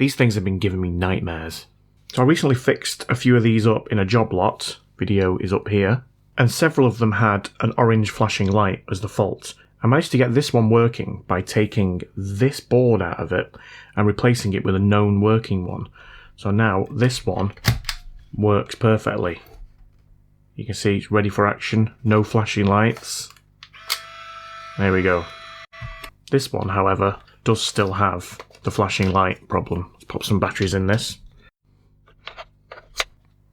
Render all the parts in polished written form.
These things have been giving me nightmares. So I recently fixed a few of these up in a job lot. Video is up here. And several of them had an orange flashing light as the fault. I managed to get this one working by taking this board out of it and replacing it with a known working one. So now this one works perfectly. You can see it's ready for action, no flashing lights. There we go. This one, however, does still have the flashing light problem. Let's pop some batteries in this.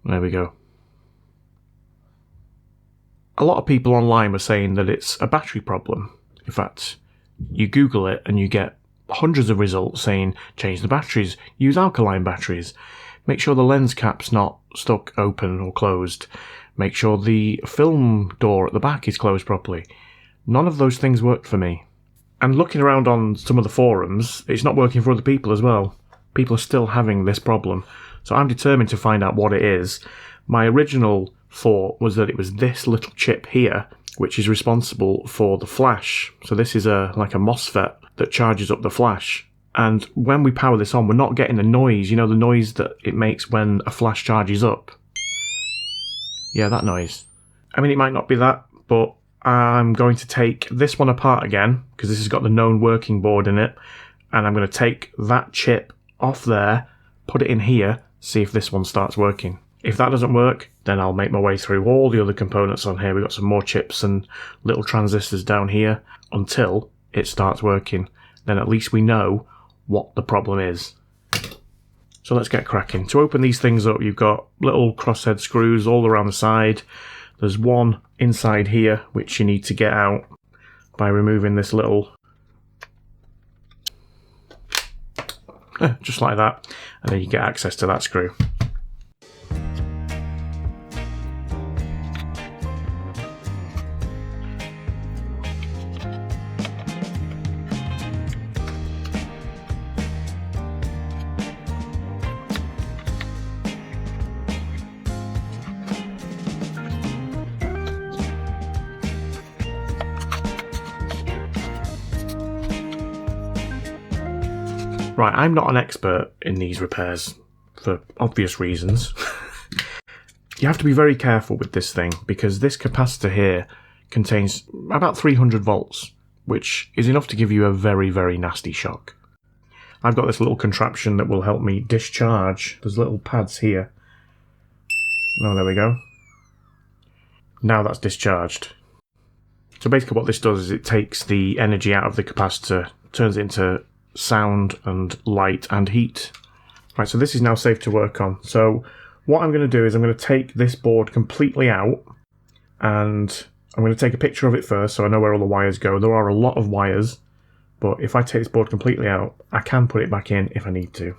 There we go. A lot of people online were saying that it's a battery problem. In fact, you Google it and you get hundreds of results saying change the batteries, use alkaline batteries, make sure the lens cap's not stuck open or closed, make sure the film door at the back is closed properly. None of those things worked for me. And looking around on some of the forums, it's not working for other people as well. People are still having this problem. So I'm determined to find out what it is. My original thought was that it was this little chip here, which is responsible for the flash. So this is like a MOSFET that charges up the flash. And when we power this on, we're not getting the noise. You know, the noise that it makes when a flash charges up. Yeah, that noise. I mean, it might not be that, but I'm going to take this one apart again, because this has got the known working board in it. And I'm going to take that chip off there, put it in here, see if this one starts working. If that doesn't work, then I'll make my way through all the other components on here. We've got some more chips and little transistors down here until it starts working. Then at least we know what the problem is. So let's get cracking. To open these things up, you've got little crosshead screws all around the side. There's one inside here which you need to get out by removing this little... just like that. And then you get access to that screw. Right, I'm not an expert in these repairs, for obvious reasons. You have to be very careful with this thing, because this capacitor here contains about 300 volts, which is enough to give you a very, very nasty shock. I've got this little contraption that will help me discharge. There's little pads here. Oh, there we go. Now that's discharged. So basically what this does is it takes the energy out of the capacitor, turns it into sound and light and heat. Right, so this is now safe to work on. So what I'm going to do is I'm going to take this board completely out, and I'm going to take a picture of it first so I know where all the wires go. There are a lot of wires, but if I take this board completely out, I can put it back in if I need to.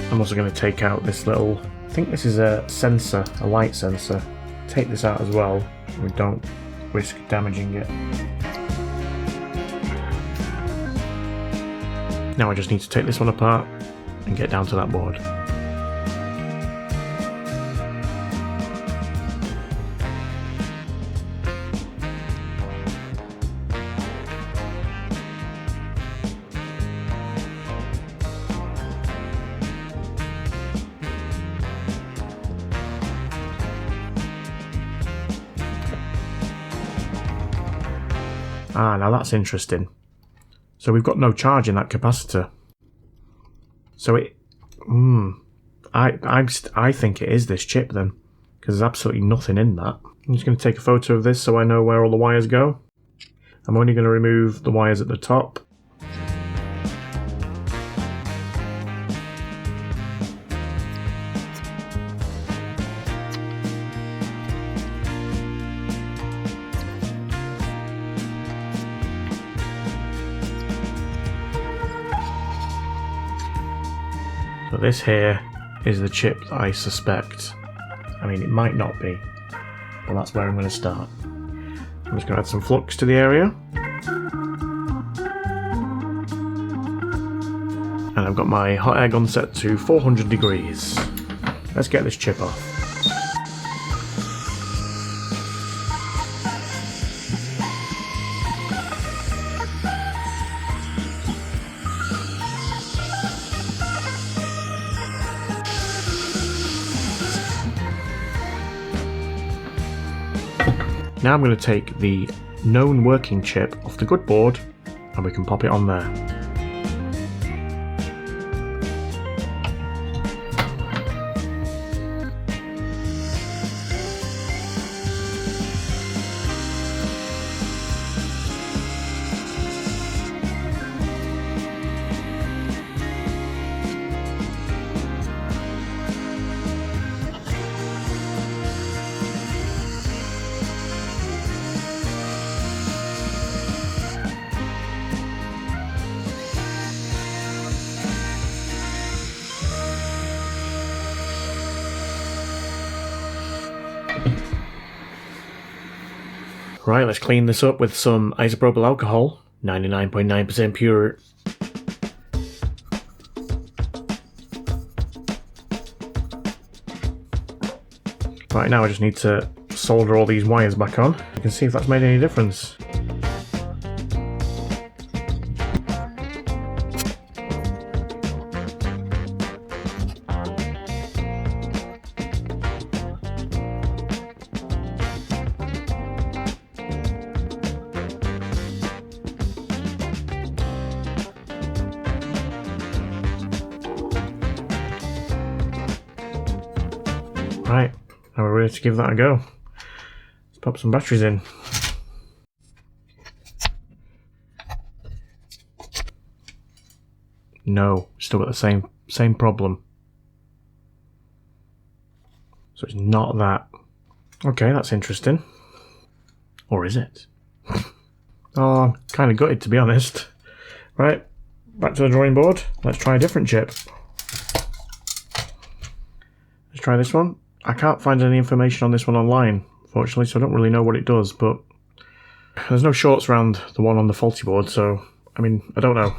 I'm also going to take out this little, I think this is a sensor, a light sensor. Take this out as well, so we don't risk damaging it. Now I just need to take this one apart and get down to that board. Ah, now that's interesting. So we've got no charge in that capacitor. So it... I think it is this chip then, because there's absolutely nothing in that. I'm just going to take a photo of this so I know where all the wires go. I'm only going to remove the wires at the top. this here is the chip that I suspect. I mean, it might not be, but that's where I'm going to start. I'm just going to add some flux to the area. And I've got my hot air gun set to 400 degrees. Let's get this chip off. Now I'm going to take the known working chip off the good board and we can pop it on there. Right, let's clean this up with some isopropyl alcohol, 99.9% pure. Right, now I just need to solder all these wires back on. You can see if that's made any difference. Right, now we're ready to give that a go. Let's pop some batteries in. No, still got the same problem. So it's not that. Okay, that's interesting. Or is it? Oh, I'm kind of gutted, to be honest. Right, back to the drawing board. Let's try a different chip. Let's try this one. I can't find any information on this one online, unfortunately, so I don't really know what it does, but there's no shorts around the one on the faulty board, so, I mean, I don't know.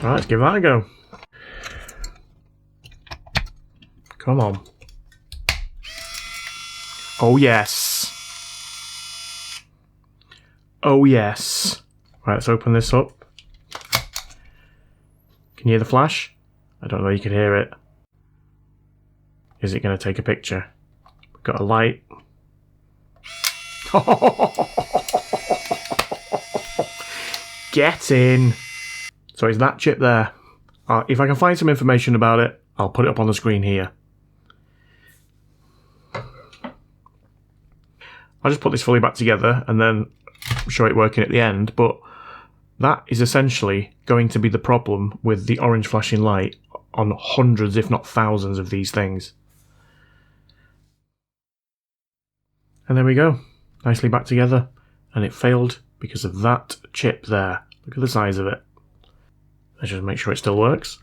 Alright, let's give that a go. Come on. Oh yes. Oh yes. Right, let's open this up. Can you hear the flash? I don't know if you can hear it. Is it going to take a picture? We've got a light. Get in. So it's that chip there. If I can find some information about it, I'll put it up on the screen here. I'll just put this fully back together and then show it working at the end, but that is essentially going to be the problem with the orange flashing light on hundreds, if not thousands, of these things. And there we go. Nicely back together. And it failed because of that chip there. Look at the size of it. Let's just make sure it still works.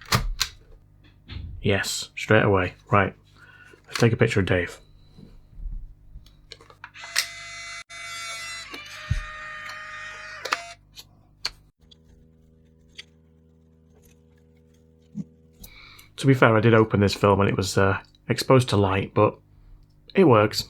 Yes, straight away. Right. Let's take a picture of Dave. To be fair, I did open this film and it was exposed to light, but it works.